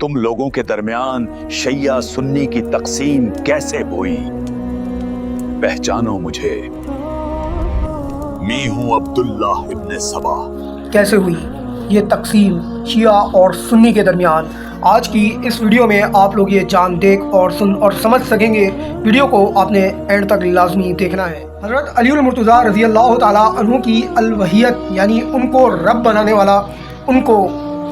तुम लोगों के दरमियान शैया सुन्नी की तकसीम कैसे हुई? पहचानो मुझे, मैं हूं अब्दुल्ला इब्न सबा। कैसे हुई ये तकसीम शिया और सुन्नी के दरमियान? आज की इस वीडियो में आप लोग ये जान, देख और सुन और समझ सकेंगे। वीडियो को आपने एंड तक लाजमी देखना है। हज़रत अलीउल मुर्तज़ा रज़ी अल्लाह ताला अन्हु की अलवहियत यानी उनको रब बनाने वाला, उनको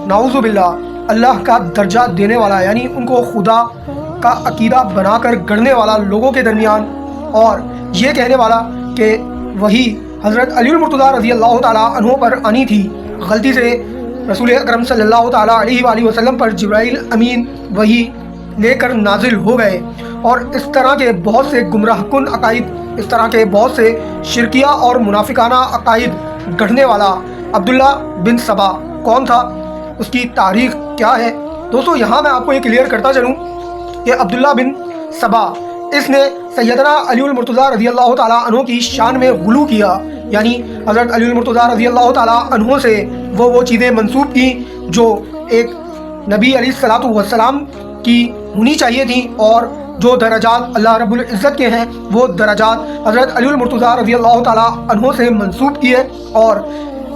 नाउज़ु बिल्लाह अल्लाह का दर्जा देने वाला यानी उनको खुदा का अकीदा बनाकर गढ़ने वाला लोगों के दरमियान, और ये कहने वाला कि वही हज़रत अलीउल मुर्तज़ा रज़ी अल्लाह ताला अन्हु पर आनी थी। गलती से रसूल अकरम सल्लल्लाहु ताला अलैहि वसल्लम पर जिब्राइल अमीन वही लेकर नाजिल हो गए, और इस तरह के बहुत से गुमराहकुन अकाइद, इस तरह के बहुत से शिरकिया और मुनाफिकाना अकाइद गढ़ने वाला अब्दुल्ला बिन सबा कौन था, उसकी तारीख़ क्या है? दोस्तों, यहाँ मैं आपको ये क्लियर करता चलूँ कि अब्दुल्ला बिन सबा इसने सैयदना अलीउल मुर्तज़ा रज़ी अल्लाह ताला अन्हु की शान में गुलू किया, यानी हज़रत अलीउल मुर्तज़ा रज़ी अल्लाह ताला अन्हु से वो चीज़ें मंसूब की जो एक नबी अलैहिस्सलातु वस्सलाम की होनी चाहिए थी, और जो दरजात अल्लाह रब्बुल इज़्ज़त के हैं वो दरजात हज़रत अलीउल मुर्तज़ा रज़ी अल्लाह ताला अन्हु से मंसूब किए। और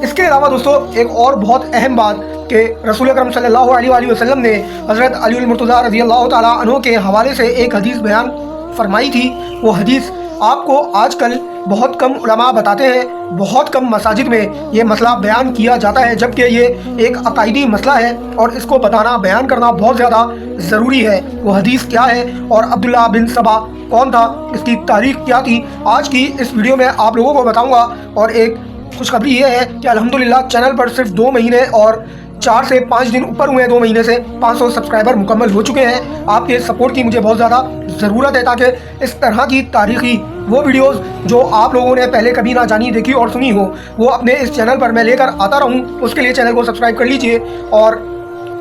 इसके अलावा दोस्तों, एक और बहुत अहम बात कि रसूल अकरम सल्लल्लाहु अलैहि वसल्लम ने हज़रत अलीउल मुर्तज़ा रज़ी अल्लाह ताला अन्हु के हवाले से एक हदीस बयान फरमाई थी। वो हदीस आपको आजकल बहुत कम उलमा बताते हैं, बहुत कम मसाजिद में ये मसला बयान किया जाता है, जबकि ये एक अकायदी मसला है और इसको बताना, बयान करना बहुत ज़्यादा ज़रूरी है। वो हदीस क्या है और अब्दुल्ला बिन सबा कौन था, इसकी तारीख़ क्या थी, आज की इस वीडियो में आप लोगों को बताऊँगा। और एक खुशखबरी ये है कि अल्हम्दुलिल्लाह चैनल पर सिर्फ 2 महीने और 4 से 5 दिन ऊपर हुए हैं, 2 महीने से 500 सब्सक्राइबर मुकम्मल हो चुके हैं। आपके सपोर्ट की मुझे बहुत ज़्यादा ज़रूरत है ताकि इस तरह की तारीख़ी वो वीडियोस जो आप लोगों ने पहले कभी ना जानी, देखी और सुनी हो, वो अपने इस चैनल पर मैं लेकर आता रहूं। उसके लिए चैनल को सब्सक्राइब कर लीजिए। और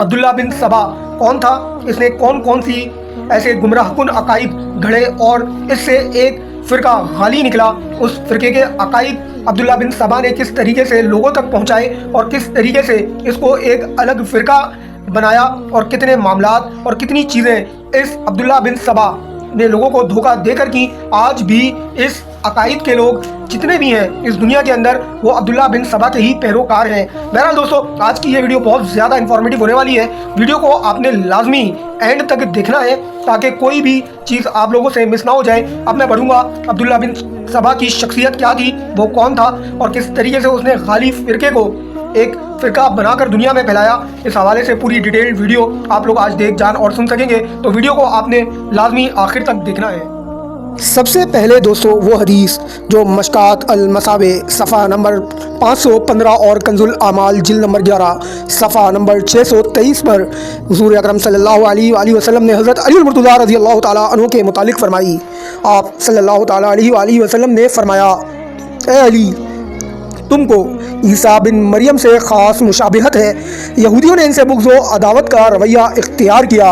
अब्दुल्ला बिन सबा कौन था, इसने कौन कौन सी ऐसे गुमराहकुन अकाइद गढ़े और इससे एक फ़िरका गाली निकला, उस फ़िरके के अकाइद अब्दुल्ला बिन सबा ने किस तरीके से लोगों तक पहुंचाए और किस तरीके से इसको एक अलग फ़िरका बनाया, और कितने मामलात और कितनी चीज़ें इस अब्दुल्ला बिन सबा ने लोगों को धोखा देकर की। आज भी इस अकाइद के लोग जितने भी हैं इस दुनिया के अंदर, वो अब्दुल्ला बिन सबा के ही पैरोकार हैं। बहरहाल दोस्तों, आज की ये वीडियो बहुत ज़्यादा इंफॉर्मेटिव होने वाली है। वीडियो को आपने लाजमी एंड तक देखना है ताकि कोई भी चीज़ आप लोगों से मिस ना हो जाए। अब मैं बढ़ूँगा अब्दुल्ला बिन सबा की शख्सियत क्या थी, वो कौन था और किस तरीके से उसने खाली फ़िरके को एक फ़िरका बनाकर दुनिया में फैलाया। इस हवाले से पूरी डिटेल्ड वीडियो आप लोग आज देख, जान और सुन सकेंगे, तो वीडियो को आपने लाजमी आखिर तक देखना है। सबसे पहले दोस्तों, वो हदीस जो मशकात अल मसाबे सफ़ा नंबर 515 और कंजुल आमाल जिल्द नंबर 11 सफ़ा नंबर 623 पर हुज़ूर अकरम सल्लल्लाहु अलैहि वसल्लम ने हज़रत अलीउल मुर्तज़ा रज़ी अल्लाह ताला अन्हु के मुतालिक फ़रमाई। आप सल्लल्लाहु ताला अलैहि वसल्लम ने फ़रमाया, ए अली, तुमको ईसा बिन मरियम से ख़ास मुशाबिहत है। यहूदियों ने इनसे बुग़्ज़ व अदावत का रवैया इख्तियार किया,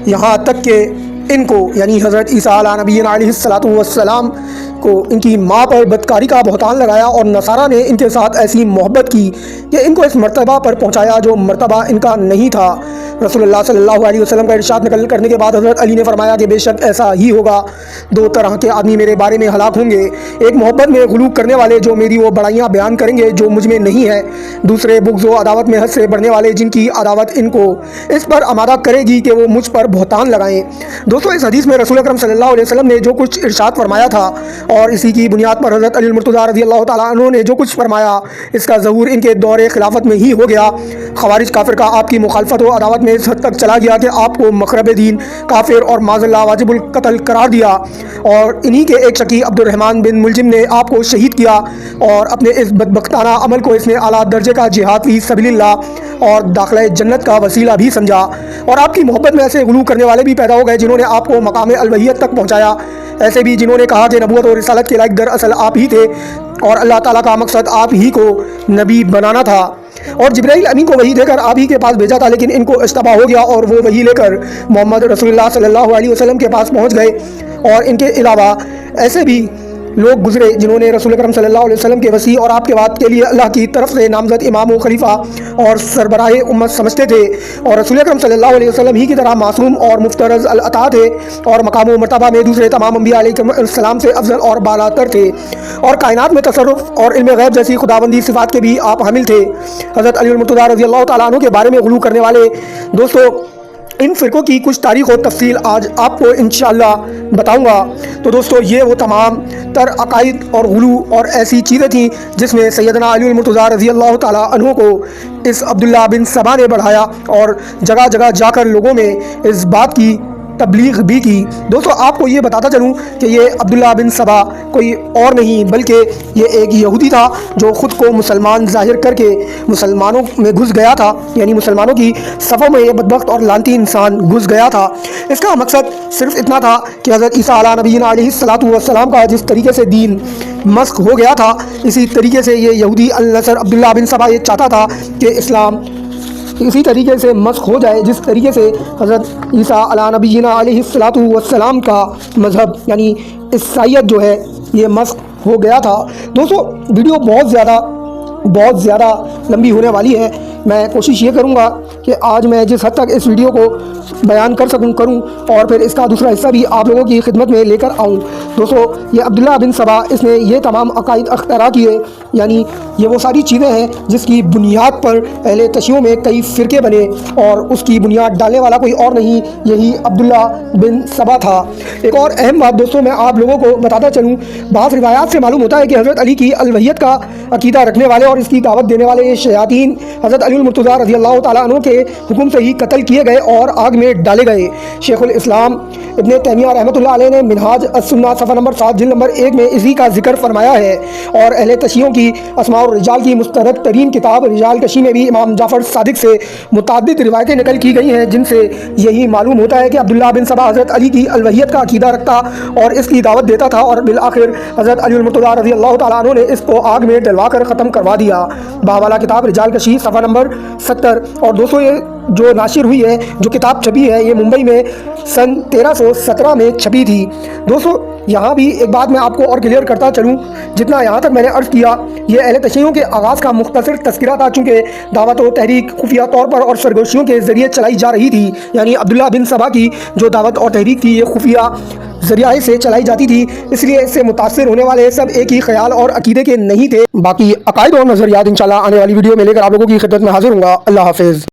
यहाँ तक कि इनको यानी हज़रत ईसा अला नबीना अलैहिस्सलातु वस्सलाम को इनकी माँ पर बदकारी का बहतान लगाया, और नसारा ने इनके साथ ऐसी मोहब्बत की कि इनको इस मर्तबा पर पहुँचाया जो मर्तबा इनका नहीं था। रसूलुल्लाह सल्लल्लाहु अलैहि वसल्लम का इरशाद नकल करने के बाद हज़रत अली ने फरमाया कि बेशक ऐसा ही होगा। 2 तरह के आदमी मेरे बारे में हलाक होंगे, एक मोहब्बत में गुलू करने वाले जो मेरी वो बड़ाइयाँ बयान करेंगे जो मुझ में नहीं है, दूसरे बुग़्ज़ व अदावत में हद से बढ़ने वाले जिनकी अदावत इनको इस पर आमादा करेगी कि वो मुझ पर बहतान लगाएँ। दोस्तों, इस हदीस में रसूल अकरम सल्लल्लाहु अलैहि वसल्लम ने जो कुछ इरशाद फरमाया था और इसी की बुनियाद पर हज़रत अलीउल मुर्तज़ा रज़ी अल्लाह ताला अन्हु ने जो कुछ फरमाया, इसका ज़हूर इनके दौरे खिलाफत में ही हो गया। ख़वारिज काफिर का आपकी मुखालफत व अदावत में इस हद तक चला गया कि आपको मखरब दीन, काफिर और माज़ल्लाह वाजिबुल कत्ल करार दिया, और इन्हीं के एक शकी अब्दुर्रहमान बिन मुलजिम ने आपको शहीद किया, और अपने इस बदबख्ताना अमल को इसने आला दर्जे का जिहाद फी सबीलिल्लाह और दाखिला जन्नत का वसीला भी समझा। और आपकी मोहब्बत में ऐसे गुलू करने वाले भी पैदा हो गए जिन्होंने आपको मकाम अलवहियत तक पहुँचाया, ऐसे भी जिन्होंने कहा कि नबूवत और रिसालत के लायक दरअसल आप ही थे और अल्लाह ताला का मकसद आप ही को नबी बनाना था, और जिब्राइल अमीन को वही देकर आप ही के पास भेजा था, लेकिन इनको इस्तबा हो गया और वो वही लेकर मोहम्मद रसूलुल्लाह सल्लल्लाहु अलैहि वसल्लम के पास पहुँच गए। और इनके अलावा ऐसे भी लोग गुजरे जिन्होंने रसूल अकरम सल्लल्लाहु अलैहि वसल्लम के वसी और आपके बात के लिए अल्लाह की तरफ से नामजद इमाम व खलीफा और सरबराह उम्मत समझते थे, और रसूल अकरम सल्लल्लाहु अलैहि वसल्लम ही की तरह मासूम और मुफ्तरज अल अता थे, और मकाम व मर्तबा में दूसरे तमाम अंबिया अलैहिस्सलाम से अफजल और बालातर थे, और कायनात में तसर्रुफ और इल्म गैब जैसी खुदाबंदी सिफात के भी आप हामिल थे। हज़रत अली मुर्तज़ा रज़ी अल्लाह तआला अन्हु के बारे में गुलू करने वाले दोस्तों इन फ़िरक़ों की कुछ तारीख़ और तफसील आज आपको इंशाअल्लाह बताऊंगा। तो दोस्तों ये वो तमाम तर अकायद और गुलू और ऐसी चीज़ें थीं जिसमें सैयदना अली मुर्तज़ा रज़ी अल्लाह तआला अन्हु को इस अब्दुल्ला बिन सबा ने बढ़ाया और जगह जगह जाकर लोगों में इस बात की तबलीग भी की। दोस्तों आपको ये बताता चलूँ कि ये अब्दुल्ला बिन सबा कोई और नहीं बल्कि ये एक यहूदी था जो ख़ुद को मुसलमान ज़ाहिर करके मुसलमानों में घुस गया था, यानी मुसलमानों की सफ़ों में ये बदबख्त और लानती इंसान घुस गया था। इसका मकसद सिर्फ इतना था कि हज़रत ईसा अला नबीना अलैहिस्सलातु वस्सलाम का जिस तरीके से दीन मस्क हो गया था, इसी तरीके से ये यहूदी अल-नसर अब्दुल्ला बिन सबा ये चाहता था कि इस्लाम इसी तरीके से मस्क हो जाए जिस तरीके से हज़रत ईसा अला नबीना अलैहिस्सलातु वस्सलाम का मज़हब यानी ईसाईयत जो है ये मस्क हो गया था। दोस्तों वीडियो बहुत ज़्यादा लंबी होने वाली है। मैं कोशिश ये करूँगा कि आज मैं जिस हद तक इस वीडियो को बयान कर सकूँ करूँ, और फिर इसका दूसरा हिस्सा भी आप लोगों की खिदमत में लेकर आऊँ। दोस्तों ये अब्दुल्ला बिन सबा इसने ये तमाम अकायद अख्तरा किए, यानी ये वो सारी चीज़ें हैं जिसकी बुनियाद पर अहले तशय्युअ में कई फ़िरके बने, और उसकी बुनियाद डालने वाला कोई और नहीं, यही अब्दुल्ला बिन सबा था। एक और अहम बात दोस्तों मैं आप लोगों को बताता चलूँ, बाज़ रिवायात से मालूम होता है कि हज़रत अली की अलवहियत का अकीदा रखने वाले और इसकी दावत देने वाले शयातीन हज़रत अली मुर्तज़ा रज़ी अल्लाह तआला अन्हु के हुक्म से ही कत्ल किए गए और आग में डाले गए। शेखुल इस्लाम इब्न तैमिया रहमतुल्लाह अलैह ने मिनहाज अस्सुन्ना सफ़ा नंबर 7 जिल्द नंबर 1 में इसी का जिक्र फरमाया है, और अहले तशय्युअ की अस्मा और रिजाल की मुस्तरद तरीन किताब रिजाल कशी में भी इमाम जाफ़र सादिक से मुतअद्दिद रिवायतें नकल की गई हैं जिनसे यही मालूम होता है कि अब्दुल्ला बिन सबा हज़रत अली की अलवहियत का अकीदा रखता और इसकी दावत देता था, और बिल आखिर हज़रत अली मुर्तज़ा रज़ी अल्लाह तआला अन्हु ने इसको आग में डलवा कर ख़त्म करवा दिया। बावाला किताब रिजाल कशी सफ़ा नंबर 70। और दोस्तों ये जो नाशिर हुई है, जो किताब छपी है, ये मुंबई में सन 1317 में छपी थी। दोस्तों यहाँ भी एक बात मैं आपको और क्लियर करता चलूँ, जितना यहाँ तक मैंने अर्ज़ किया ये अहले तशय्युअ के आगाज़ का मुख्तसर तज़किरा था, चूँकि दावत व तहरीक खुफिया तौर पर और सरगोशियों के ज़रिए चलाई जा रही थी, यानी अब्दुल्ला बिन सबा की जो दावत और तहरीक थी ये खुफिया ज़रिए से चलाई जाती थी, इसलिए इससे मुतासिर होने वाले सब एक ही ख्याल और अकीदे के नहीं थे। बाकी अकायद और नज़रियात इंशाअल्लाह आने वाली वीडियो में लेकर आप लोगों की खिदमत में हाजिर हूँगा। अल्लाह हाफ़िज़।